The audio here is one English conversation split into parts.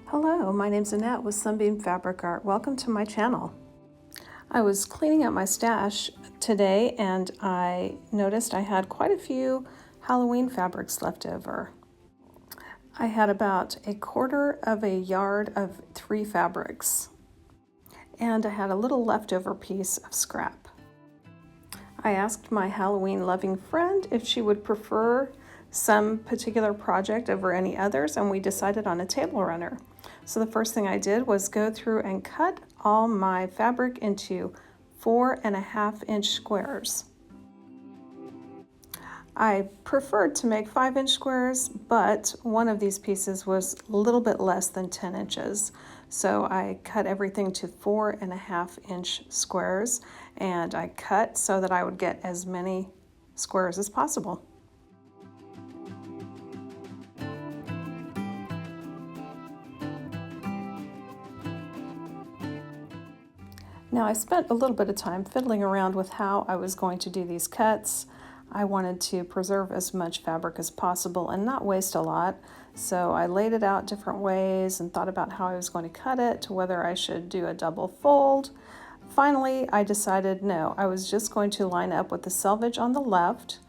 Hello, my name's Annette with Sunbeam Fabric Art. Welcome to my channel. I was cleaning out my stash today and I noticed I had quite a few Halloween fabrics left over. I had about 1/4 of a yard of 3 fabrics and I had a little leftover piece of scrap. I asked my Halloween loving friend if she would prefer some particular project over any others, and we decided on a table runner. So the first thing I did was go through and cut all my fabric into 4.5-inch squares. I preferred to make 5-inch squares, but one of these pieces was a little bit less than 10 inches. So I cut everything to 4.5-inch squares, and I cut so that I would get as many squares as possible. Now I spent a little bit of time fiddling around with how I was going to do these cuts. I wanted to preserve as much fabric as possible and not waste a lot, so I laid it out different ways and thought about how I was going to cut it, to whether I should do a double fold. Finally, I decided no, I was just going to line up with the selvage on the left,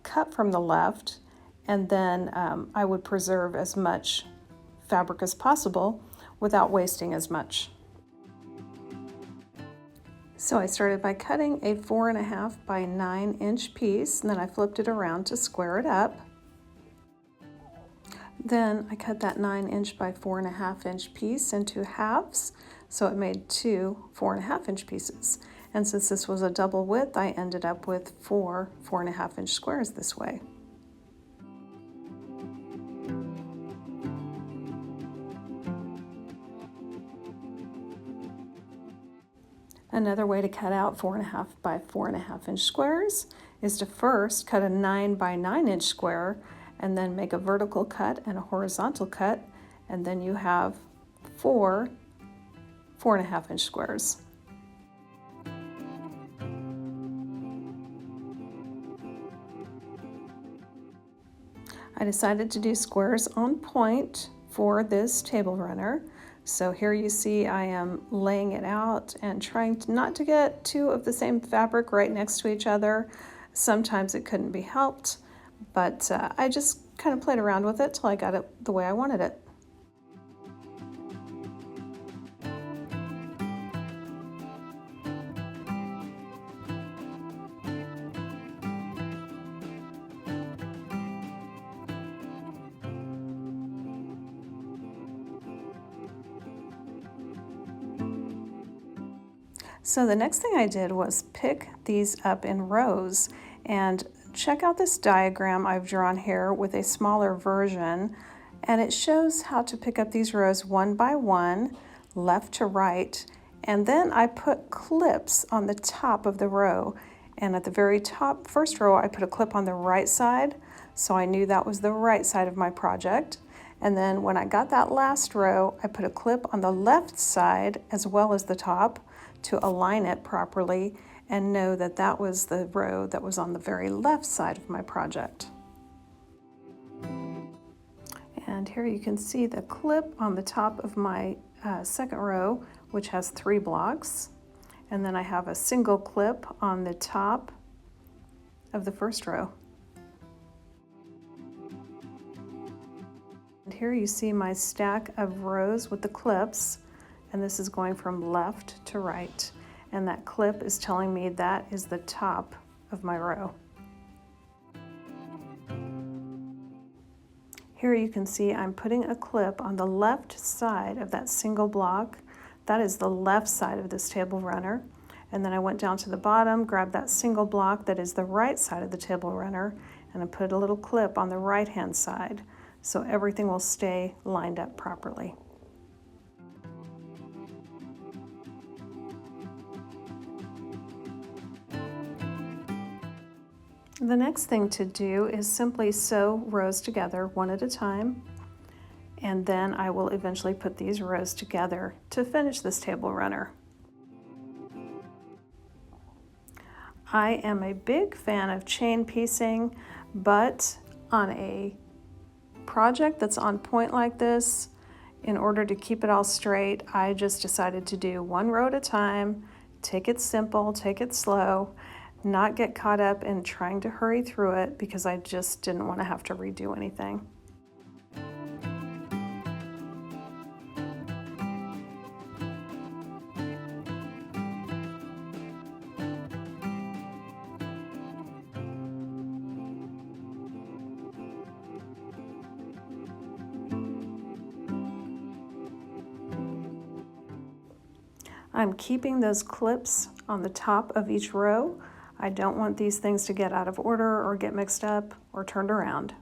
cut from the left, and then I would preserve as much fabric as possible without wasting as much. So I started by cutting a 4.5 by 9-inch piece, and then I flipped it around to square it up. Then I cut that 9-inch by 4.5-inch piece into halves, so it made 2 4.5-inch pieces. And since this was a double width, I ended up with 4 4.5-inch squares this way. Another way to cut out 4.5 by 4.5-inch squares is to first cut a 9 by 9-inch square and then make a vertical cut and a horizontal cut, and then you have 4 4.5-inch squares. I decided to do squares on point for this table runner. So here you see I am laying it out and trying not to get 2 of the same fabric right next to each other. Sometimes it couldn't be helped, but I just kind of played around with it till I got it the way I wanted it. So the next thing I did was pick these up in rows, and check out this diagram I've drawn here with a smaller version, and it shows how to pick up these rows one by one, left to right, and then I put clips on the top of the row, and at the very top first row I put a clip on the right side, so I knew that was the right side of my project. And then when I got that last row, I put a clip on the left side as well as the top to align it properly and know that that was the row that was on the very left side of my project. And here you can see the clip on the top of my second row, which has 3 blocks. And then I have a single clip on the top of the first row. And here you see my stack of rows with the clips, and this is going from left to right. And that clip is telling me that is the top of my row. Here you can see I'm putting a clip on the left side of that single block. That is the left side of this table runner. And then I went down to the bottom, grabbed that single block that is the right side of the table runner, and I put a little clip on the right-hand side, so everything will stay lined up properly. The next thing to do is simply sew rows together one at a time, and then I will eventually put these rows together to finish this table runner. I am a big fan of chain piecing, but on a project that's on point like this, In order to keep it all straight, I just decided to do one row at a time, take it simple, take it slow, not get caught up in trying to hurry through it because I just didn't want to have to redo anything. I'm keeping those clips on the top of each row. I don't want these things to get out of order or get mixed up or turned around.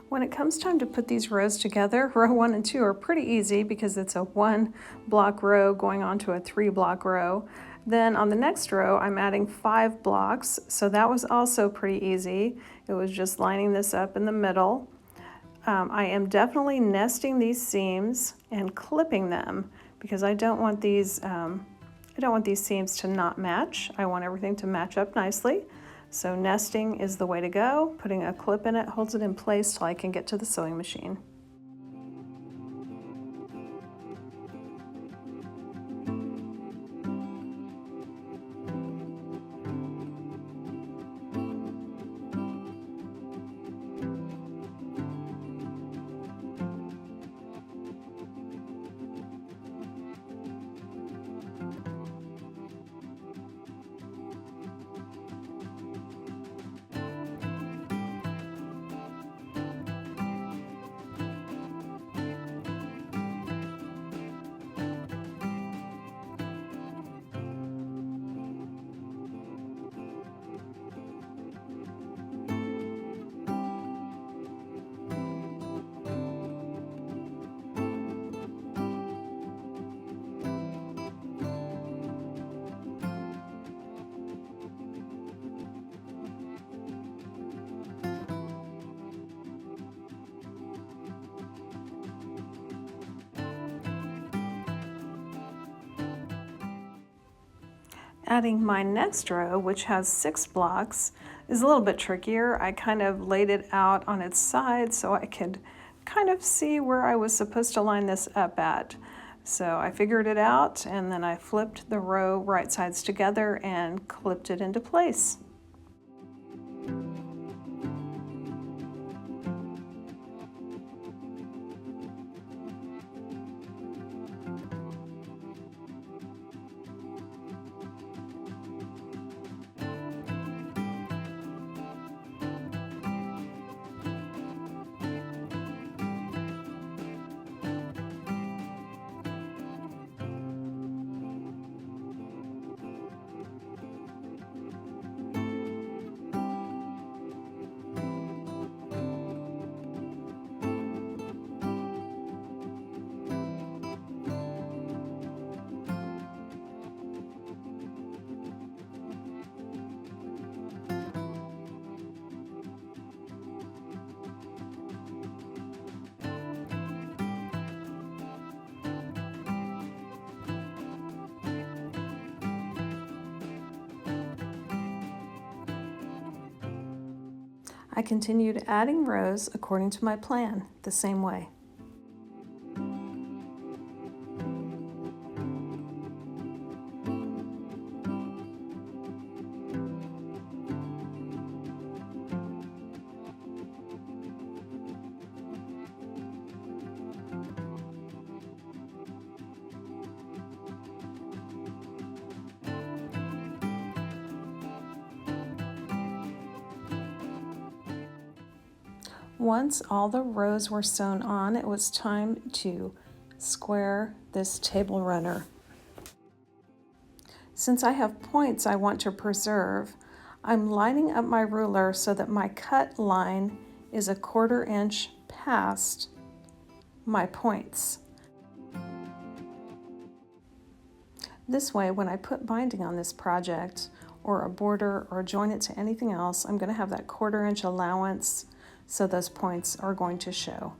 When it comes time to put these rows together, row 1 and 2 are pretty easy because it's a 1 block row going onto a 3 block row. Then on the next row, I'm adding 5 blocks, so that was also pretty easy. It was just lining this up in the middle. I am definitely nesting these seams and clipping them because I don't want these seams to not match. I want everything to match up nicely. So nesting is the way to go. Putting a clip in it holds it in place till I can get to the sewing machine. Adding my next row, which has 6 blocks, is a little bit trickier. I kind of laid it out on its side so I could kind of see where I was supposed to line this up at. So I figured it out, and then I flipped the row right sides together and clipped it into place. I continued adding rows according to my plan, the same way. Once all the rows were sewn on, it was time to square this table runner. Since I have points I want to preserve, I'm lining up my ruler so that my cut line is a 1/4 inch past my points. This way, when I put binding on this project, or a border or join it to anything else, I'm going to have that 1/4 inch allowance, so those points are going to show.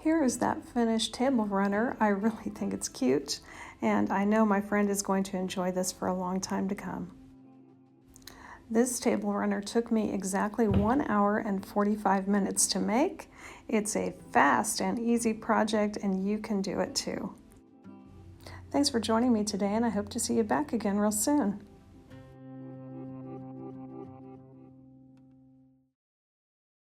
Here is that finished table runner. I really think it's cute, and I know my friend is going to enjoy this for a long time to come. This table runner took me exactly 1 hour and 45 minutes to make. It's a fast and easy project, and you can do it too. Thanks for joining me today, and I hope to see you back again real soon.